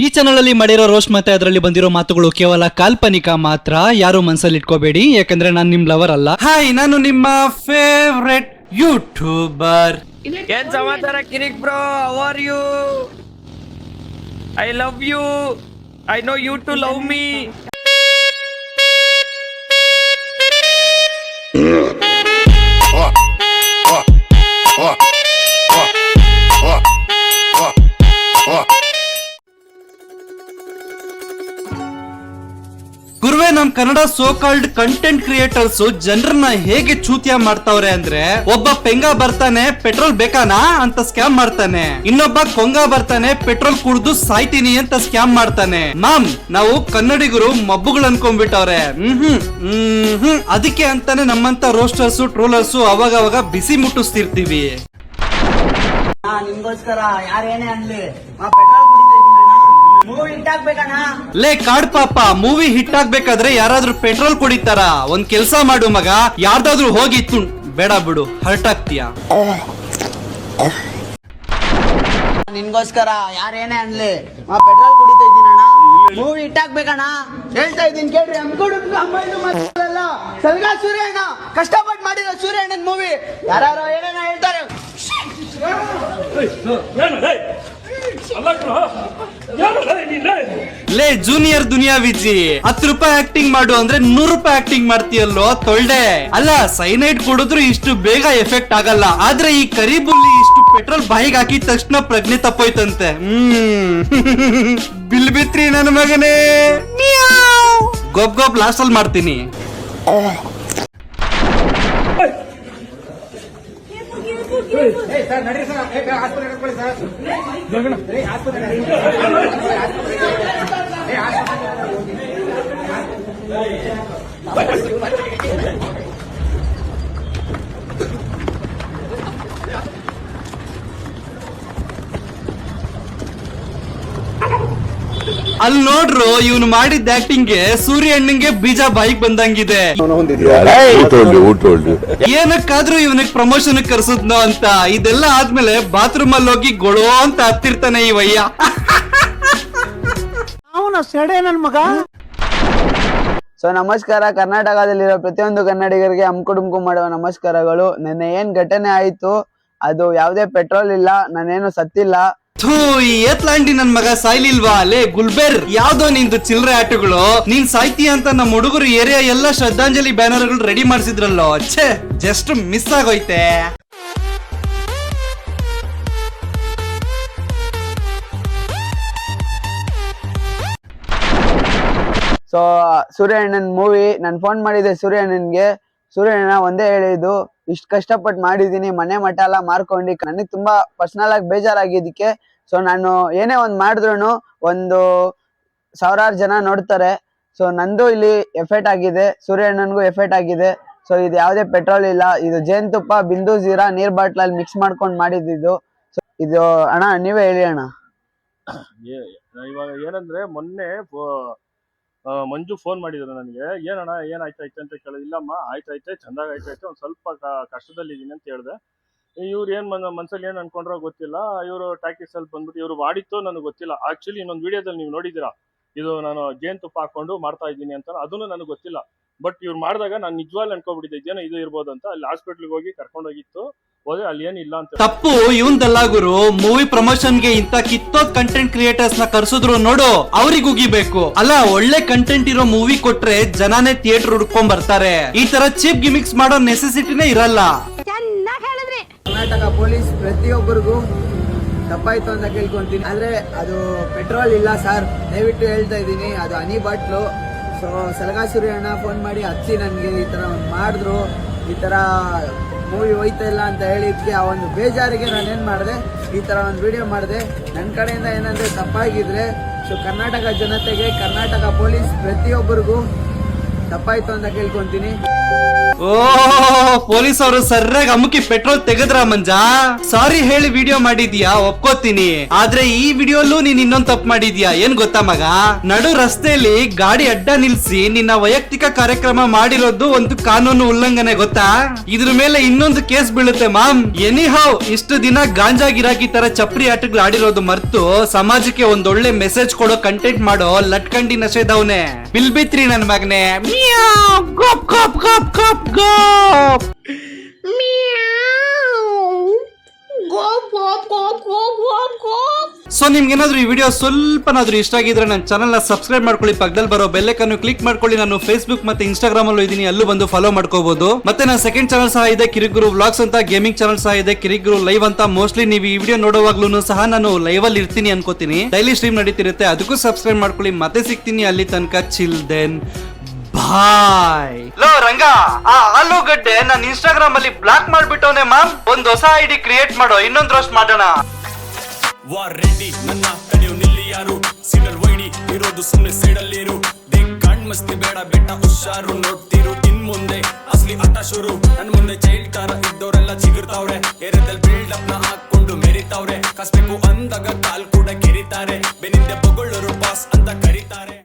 ಈ ಚಾನಲ್ ಅಲ್ಲಿ ಮಾಡಿರೋ ರೋಸ್ಟ್ ಮತ್ತೆ ಅದರಲ್ಲಿ ಬಂದಿರೋ ಮಾತುಗಳು ಕೇವಲ ಕಾಲ್ಪನಿಕ ಮಾತ್ರ. ಯಾರು ಮನಸ್ಸಲ್ಲಿ ಇಟ್ಕೋಬೇಡಿ, ಯಾಕಂದ್ರೆ ನಾನು ನಿಮ್ ಲವರ್ ಅಲ್ಲ. ಹಾಯ್, ನಾನು ನಿಮ್ಮ ಫೇವ್ರೆಟ್ ಯೂಟ್ಯೂಬರ್. ಏನ್ ಸಮಾಚಾರ ಕಿರಿಕ್ bro? How are you? I love you. I know you too love me. ಗುರುವೆ, ನಮ್ Kannada so called content creators ಜನರನ್ನ ಹೇಗೆ ಚೂತಿಯ ಮಾಡ್ತಾವ್ರೆ ಅಂದ್ರೆ, ಒಬ್ಬ ಪೆಂಗ ಬರ್ತಾನೆ ಪೆಟ್ರೋಲ್ ಬೇಕಾನಾ ಅಂತ ಸ್ಕ್ಯಾಮ್ ಮಾಡ್ತಾನೆ, ಇನ್ನೊಬ್ಬ ಕೊಂಗ ಬರ್ತಾನೆ ಪೆಟ್ರೋಲ್ ಕುಡ್ದು ಸಾಯ್ತೀನಿ ಅಂತ ಸ್ಕ್ಯಾಮ್ ಮಾಡ್ತಾನೆ. ಮಾಮ್, ನಾವು ಕನ್ನಡಿಗರು ಮಬ್ಬುಗಳು ಅನ್ಕೊಂಡ್ಬಿಟ್ಟವ್ರೆ. ಅದಕ್ಕೆ ಅಂತಾನೆ ನಮ್ಮಂತ ರೋಸ್ಟರ್ಸ್ ಟ್ರೋಲರ್ಸ್ ಅವಾಗ ಬಿಸಿ ಮುಟ್ಟಿಸ್ತಿರ್ತೀವಿ. ನಿಮ್ಗೋಸ್ಕರ ಯಾರೇನೇ ಅನ್ಲಿ ಪೆಟ್ರೋಲ್ ಕುಡಿತಾ ಇದ್ದೀನಣ್ಣ, ಮೂವಿ ಹಿಟ್ ಆಗ್ಬೇಕಣ್ಣ. ಲೇ ಕಾಡ್ ಪಾಪ, ಮೂವಿ ಹಿಟ್ ಆಗ್ಬೇಕಾದ್ರೆ ಯಾರಾದ್ರೂ ಪೆಟ್ರೋಲ್ ಕುಡಿತಾರ? ಒಂದ್ ಕೆಲ್ಸ ಮಾಡು ಮಗ, ಯಾರ್ದಾದ್ರೂ ಹೋಗಿ ಬೇಡ ಬಿಡು, ಹರ್ಟ್ ಆಗ್ತೀಯ. ನಿನ್ಗೋಸ್ಕರ ಯಾರೇನೇ ಅನ್ಲಿ ಪೆಟ್ರೋಲ್ ಕುಡಿತಾ ಇದ್ದೀನಣ್ಣ, ಮೂವಿ ಹಿಟ್ ಆಗ್ಬೇಕಣ್ಣ. ಹೇಳ್ತಾ ಇದ್ದೀನಿ ಕೇಳ್ರಿ. ಅಮ್ಮಲ್ಲ ಸಲ್ಗಾ ಸೂರ್ಯಣ್ಣ ಕಷ್ಟಪಟ್ಟು ಮಾಡಿರೋ ಸೂರ್ಯಣ್ಣನ್ ಮೂವಿ ಯಾರು ಏನೇನ ಹೇಳ್ತಾರೆ. ಲೇ ಜೂನಿಯರ್ ದುನಿಯಾ ವಿಜಿ, 10 ರೂಪಾಯಿ ಆಕ್ಟಿಂಗ್ ಮಾಡು ಅಂದ್ರೆ 100 ರೂಪಾಯಿ ಆಕ್ಟಿಂಗ್ ಮಾಡ್ತೀಯಲ್ಲೋ ತೊಳ್ಡೆ. ಅಲ್ಲ, ಸೈನೈಡ್ ಕುಡಿದ್ರು ಇಷ್ಟು ಬೇಗ ಎಫೆಕ್ಟ್ ಆಗಲ್ಲ, ಆದ್ರೆ ಈ ಕರಿಬುಲ್ಲಿ ಇಷ್ಟು ಪೆಟ್ರೋಲ್ ಬಾಯಿಗೆ ಹಾಕಿದ ತಕ್ಷಣ ಪ್ರಜ್ಞೆ ತಪ್ಪೋಯ್ತಂತೆ. ಬಿಲ್ ಬಿತ್ರಿ ನನ್ನ ಮಗನೇ. ಗೊಬ್ ಲಾಸ್ಟ್ ಅಲ್ಲಿ ಮಾಡ್ತೀನಿ. ಅಲ್ಲಿ ನೋಡ್ರು, ಇವನು ಮಾಡಿದ ಆಕ್ಟಿಂಗ್ಗೆ ಸೂರ್ಯ ಅಣ್ಣಂಗೆ ಬೀಜ ಬಾಯಿಗೆ ಬಂದಂಗಿದೆ. ಏನಕ್ಕಾದ್ರೂ ಇವನಿಗೆ ಪ್ರಮೋಷನ್ ಕರ್ಸುದ್ನೋ ಅಂತ. ಇದೆಲ್ಲ ಆದ್ಮೇಲೆ ಬಾತ್ರೂಮ್ ಅಲ್ಲಿ ಹೋಗಿ ಗೊಳೋ ಅಂತ ಹತ್ತಿರ್ತಾನೆ ಈ ವಯ್ಯ. ಅವನ ಸೆಡೆ ನನ್ ಮಗ. ಸೊ ನಮಸ್ಕಾರ, ಕರ್ನಾಟಕದಲ್ಲಿರೋ ಪ್ರತಿಯೊಂದು ಕನ್ನಡಿಗರಿಗೆ ಅಮ್ಕುಡುಮ್ಕು ಮಾಡುವ ನಮಸ್ಕಾರಗಳು. ನೆನ್ನೆ ಏನ್ ಘಟನೆ ಆಯ್ತು, ಅದು ಯಾವ್ದೇ ಪೆಟ್ರೋಲ್ ಇಲ್ಲ, ನಾನೇನು ಸತ್ತಿಲ್ಲ. ಥೂ, ಈ ಏತ್ಲಾಂಡಿ ನನ್ ಮಗ ಸಾಯ್ಲಿಲ್ವಾ? ಲೇ ಗುಲ್ಬೆರ್, ಯಾವ್ದೋ ನಿಂದು ಚಿಲ್ರೆ ಆಟಗಳು. ನೀನ್ ಸಾಯ್ತೀಯ ಅಂತ ನಮ್ಮ ಹುಡುಗರು ಏರಿಯಾ ಎಲ್ಲ ಶ್ರದ್ಧಾಂಜಲಿ ಬ್ಯಾನರ್ಗಳು ರೆಡಿ ಮಾಡ್ಸಿದ್ರಲ್ಲೋ, ಛೇ, ಜಸ್ಟ್ ಮಿಸ್ ಆಗೋಯ್ತೆ. ಸೊ ಸೂರ್ಯ ಅಣ್ಣನ್ ಮೂವಿ ನಾನು ಫೋನ್ ಮಾಡಿದ್ದೆ ಸೂರ್ಯ ಅಣ್ಣನ್ಗೆ. ಸೂರ್ಯ ಅಣ್ಣ ಒಂದೇ ಹೇಳಿದ್ದು, ಇಷ್ಟು ಕಷ್ಟಪಟ್ಟು ಮಾಡಿದೀನಿ, ಮನೆ ಮಠ ಎಲ್ಲ ಮಾರ್ಕೊಂಡು ನನಗೆ ತುಂಬಾ ಪರ್ಸನಲ್ ಆಗಿ ಬೇಜಾರಾಗಿದ್ದಕ್ಕೆ. ಸೊ ನಾನು ಏನೇ ಒಂದ್ ಮಾಡಿದ್ರು ಒಂದು 1000 ಜನ ನೋಡ್ತಾರೆ. ಸೊ ನಂದು ಇಲ್ಲಿ ಎಫೆಕ್ಟ್ ಆಗಿದೆ, ಸೂರ್ಯ ಅಣ್ಣನ್ಗೂ ಎಫೆಕ್ಟ್ ಆಗಿದೆ. ಸೊ ಇದು ಯಾವ್ದೇ ಪೆಟ್ರೋಲ್ ಇಲ್ಲ, ಇದು ಜೇನುತುಪ್ಪ, ಬಿಂದು ಜೀರಾ, ನೀರ್ ಬಾಟ್ಲಲ್ಲಿ ಮಿಕ್ಸ್ ಮಾಡ್ಕೊಂಡು ಮಾಡಿದ್ದು. ಸೊ ಇದು ಅಣ್ಣ ನೀವೇ ಹೇಳಿ ಅಣ್ಣ. ಇವಾಗ ಏನಂದ್ರೆ, ಮೊನ್ನೆ ಮಂಜು ಫೋನ್ ಮಾಡಿದ್ರು ನನಗೆ. ಏನಣ್ಣ ಏನಾಯ್ತೈತೆ ಅಂತ ಕೇಳಿದ್ರೆ, ಇಲ್ಲಮ್ಮ ಆಯ್ತೈತೆ, ಚಂದಾಗಿ ಆಯ್ತೈತೆ, ಒಂದ್ ಸ್ವಲ್ಪ ಕಷ್ಟದಲ್ಲಿದ್ದೀನಿ ಅಂತ ಹೇಳಿದೆ. ಇವ್ರು ಏನ್ ಮನ್ಸಲ್ಲಿ ಏನ್ ಅನ್ಕೊಂಡ್ರೋ ಗೊತ್ತಿಲ್ಲ. ಇವರು ಟ್ಯಾಕ್ಟಿಕ್ಸ್ ಅಲ್ಲಿ ಬಂದ್ಬಿಟ್ಟು ಇವ್ರು ಮಾಡಿತ್ತು ನನಗೆ ಗೊತ್ತಿಲ್ಲ. ಆಕ್ಚುಲಿ ಇನ್ನೊಂದು ವಿಡಿಯೋದಲ್ಲಿ ನೀವು ನೋಡಿದ್ದೀರಾ, ಇದು ನಾನು ಜೇನುತುಪ್ಪ ಹಾಕೊಂಡು ಮಾಡ್ತಾ ಇದ್ದೀನಿ ಅಂತ, ಅದನ್ನು ನನಗೆ ಗೊತ್ತಿಲ್ಲ. ಬಟ್ ಇವ್ರು ಮಾಡಿದಾಗ ನಾನು ನಿಜವಾಗ್ಲೂ ಅನ್ಕೋಬಿಟ್ಟಿದ್ದೆ ಇದೇನೋ ಇದು ಇರ್ಬೋದು ಅಂತ. ಅಲ್ಲಿ ಹಾಸ್ಪಿಟ್ಲಿಗೆ ಹೋಗಿ ಕರ್ಕೊಂಡೋಗಿತ್ತು, ಹೋದ್ರೆ ಅಲ್ಲಿ ಏನಿಲ್ಲ ಅಂತ. ತಪ್ಪು ಇವಂದಲ್ಲ ಗುರು. ಮೂವಿ ಪ್ರಮೋಷನ್ಗೆ ಇಂತ ಕಿತ್ತೋದ್ ಕಂಟೆಂಟ್ ಕ್ರಿಯೇಟರ್ಸ್ ನ ಕರ್ಸಿದ್ರು ನೋಡು, ಅವ್ರಿಗೆ ಉಗಿಬೇಕು. ಅಲ್ಲ, ಒಳ್ಳೆ ಕಂಟೆಂಟ್ ಇರೋ ಮೂವಿ ಕೊಟ್ರೆ ಜನನೇ ಥಿಯೇಟರ್ ಹುಡ್ಕೊಂಡ್ ಬರ್ತಾರೆ. ಈ ತರ ಚೀಪ್ ಗಿಮಿಕ್ಸ್ ಮಾಡೋ ನೆಸೆಸಿಟಿನೇ ಇರಲ್ಲ. ಕರ್ನಾಟಕ ಪೊಲೀಸ್ ಪ್ರತಿಯೊಬ್ಬರಿಗೂ ತಪ್ಪಾಯ್ತು ಅಂತ ಕೇಳ್ಕೊಂತೀನಿ. ಆದ್ರೆ ಅದು ಪೆಟ್ರೋಲ್ ಇಲ್ಲ ಸರ್, ದಯವಿಟ್ಟು ಹೇಳ್ತಾ ಇದ್ದೀನಿ, ಅದು ಹನಿ ಬಾಟ್ಲು. ಸೊ ಸಲಗಾ ಸೂರ್ಯ ಅಣ್ಣ ಫೋನ್ ಮಾಡಿ ಹಚ್ಚಿ ನನಗೆ ಈ ತರ ಒಂದು ಮಾಡಿದ್ರು, ಈ ತರ ಮೂವಿ ಹೋಯ್ತಾ ಇಲ್ಲ ಅಂತ ಹೇಳಿದ್ಕೆ ಆ ಒಂದು ಬೇಜಾರಿಗೆ ನಾನೇನ್ ಮಾಡಿದೆ, ಈ ತರ ಒಂದು ವಿಡಿಯೋ ಮಾಡಿದೆ. ನನ್ನ ಕಡೆಯಿಂದ ಏನಂದ್ರೆ ತಪ್ಪಾಗಿದ್ರೆ, ಸೊ ಕರ್ನಾಟಕ ಜನತೆಗೆ, ಕರ್ನಾಟಕ ಪೊಲೀಸ್ ಪ್ರತಿಯೊಬ್ಬರಿಗೂ ತಪ್ಪಾಯ್ತು ಅಂತ ಕೇಳ್ಕೊಂತೀನಿ. ಓ ಪೊಲೀಸ್ ಅವರು ಸರ್ರಾಗಿ ಅಮ್ಮುಕಿ ಪೆಟ್ರೋಲ್ ತೆಗೆದ್ರ ಮಂಜ. ಸಾರಿ ಹೇಳಿ ವಿಡಿಯೋ ಮಾಡಿದ್ಯಾ ಒಪ್ಕೋತೀನಿ, ಆದ್ರೆ ಈ ವಿಡಿಯೋಲ್ಲೂ ನೀನ್ ಇನ್ನೊಂದ್ ತಪ್ಪು ಮಾಡಿದ್ಯಾ. ಏನ್ ಗೊತ್ತಾ ಮಗ, ನಡು ರಸ್ತೆಯಲ್ಲಿ ಗಾಡಿ ಅಡ್ಡ ನಿಲ್ಸಿ ನಿನ್ನ ವೈಯಕ್ತಿಕ ಕಾರ್ಯಕ್ರಮ ಮಾಡಿರೋದು ಒಂದು ಕಾನೂನು ಉಲ್ಲಂಘನೆ ಗೊತ್ತಾ. ಇದ್ರ ಮೇಲೆ ಇನ್ನೊಂದು ಕೇಸ್ ಬೀಳುತ್ತೆ ಮಾಮ್. ಎನಿಹೌ ಇಷ್ಟು ದಿನ ಗಾಂಜಾ ಗಿರಾಕಿ ತರ ಚಪ್ರಿ ಆಟಗಳು ಆಡಿರೋದು ಮರ್ತು ಸಮಾಜಕ್ಕೆ ಒಂದೊಳ್ಳೆ ಮೆಸೇಜ್ ಕೊಡೋ ಕಂಟೆಂಟ್ ಮಾಡೋ ಲಟ್ಕಂಡಿ ನಶೆದವನೆ ಬಿಲ್ಬಿತ್ರಿ ನನ್ ಮಗನೆ. ಗೋಪ್ ಗೋಪ್ ಗೋಪ್ ಗೋಪ್ ಗೋಪ್. ಸೊ ನಿಮ್ಗೆ ಏನಾದ್ರು ಈ ವಿಡಿಯೋ ಸ್ವಲ್ಪನಾದ್ರೂ ಇಷ್ಟ ಆಗಿದ್ರೆ ನನ್ನ ಚಾನಲ್ ನ ಸಬ್ಸ್ಕ್ರೈಬ್ ಮಾಡ್ಕೊಳ್ಳಿ, ಪಕ್ಕದಲ್ಲಿ ಬರೋ ಬೆಲ್ ಐಕಾನ್ ಕ್ಲಿಕ್ ಮಾಡ್ಕೊಳ್ಳಿ. ನಾನು ಫೇಸ್ಬುಕ್ ಮತ್ತೆ ಇನ್ಸ್ಟಾಗ್ರಾಮ್ ಅಲ್ಲೂ ಇದೀನಿ, ಅಲ್ಲೂ ಬಂದು ಫಾಲೋ ಮಾಡ್ಕೋಬಹುದು. ಮತ್ತೆ ನನ್ನ ಸೆಕೆಂಡ್ ಚಾನಲ್ ಸಹ ಇದೆ, ಕಿರಿಗುರು ವ್ಲಾಗ್ಸ್ ಅಂತ. ಗೇಮಿಂಗ್ ಚಾನಲ್ ಸಹ ಇದೆ, ಕಿರಿಗುರು ಲೈವ್ ಅಂತ. ಮೋಸ್ಟ್ಲಿ ನೀವು ಈ ವಿಡಿಯೋ ನೋಡುವಾಗ್ಲೂ ಸಹ ನಾನು ಲೈವ್ ಅಲ್ಲಿ ಇರ್ತೀನಿ ಅನ್ಕೋತೀನಿ. ಡೈಲಿ ಸ್ಟ್ರೀಮ್ ನಡೀತಿರುತ್ತೆ, ಅದಕ್ಕೂ ಸಬ್ಸ್ಕ್ರೈಬ್ ಮಾಡ್ಕೊಳ್ಳಿ. ಮತ್ತೆ ಸಿಗ್ತೀನಿ ಅಲ್ಲಿ ತನಕ. Chill then bye. ಲೋ ರಂಗ, ಆ ಆಲೂಗಡ್ಡೆ ನಾನು ಇನ್ಸ್ಟಾಗ್ರಾಮ್ ಅಲ್ಲಿ ಬ್ಲಾಕ್ ಮಾಡ್ಬಿಟ್ಟವನೆ ಮಾಮ್. ಒಂದ್ ಹೊಸ ಐಡಿ ಕ್ರಿಯೇಟ್ ಮಾಡೋ, ಇನ್ನೊಂದ್ ರೋಸ್ಟ್ ಮಾಡೋಣ. ವಾರ್ ರೆಡಿ ನನ್ನ ತಡೆಯು ನಿಲ್ಲಿ ಯಾರು, ಸಿಡಲ್ ವೈಡಿ ಇರೋದು ಸುಮ್ಮನೆ ಸೈಡಲ್ಲಿರು. ಕಣ್ ಮಸ್ತಿ ಬೇಡ ಬೆಟ್ಟ ಹುಷಾರು, ನೋಡ್ತಿರು ಇನ್ ಮುಂದೆ ಅಸ್ಲಿ ಆಟ ಶುರು. ನನ್ ಮುಂದೆ ಚೈಲ್ಡ್ ತರ ಇದ್ದವರೆಲ್ಲ ಚಿಗುರ್ತಾವ್ರೆ, ಏರಿಯಾದಲ್ಲಿ ಬಿಲ್ಡ್ ಅಪ್ ನ ಹಾಕೊಂಡು ಮೆರಿತಾವ್ರೆ. ಕಸ್ಬೇಕು ಅಂದಾಗ ಕಾಲ್ ಕೂಡ ಕೆರಿತಾರೆ, ಬೆನ್ನಿಂದ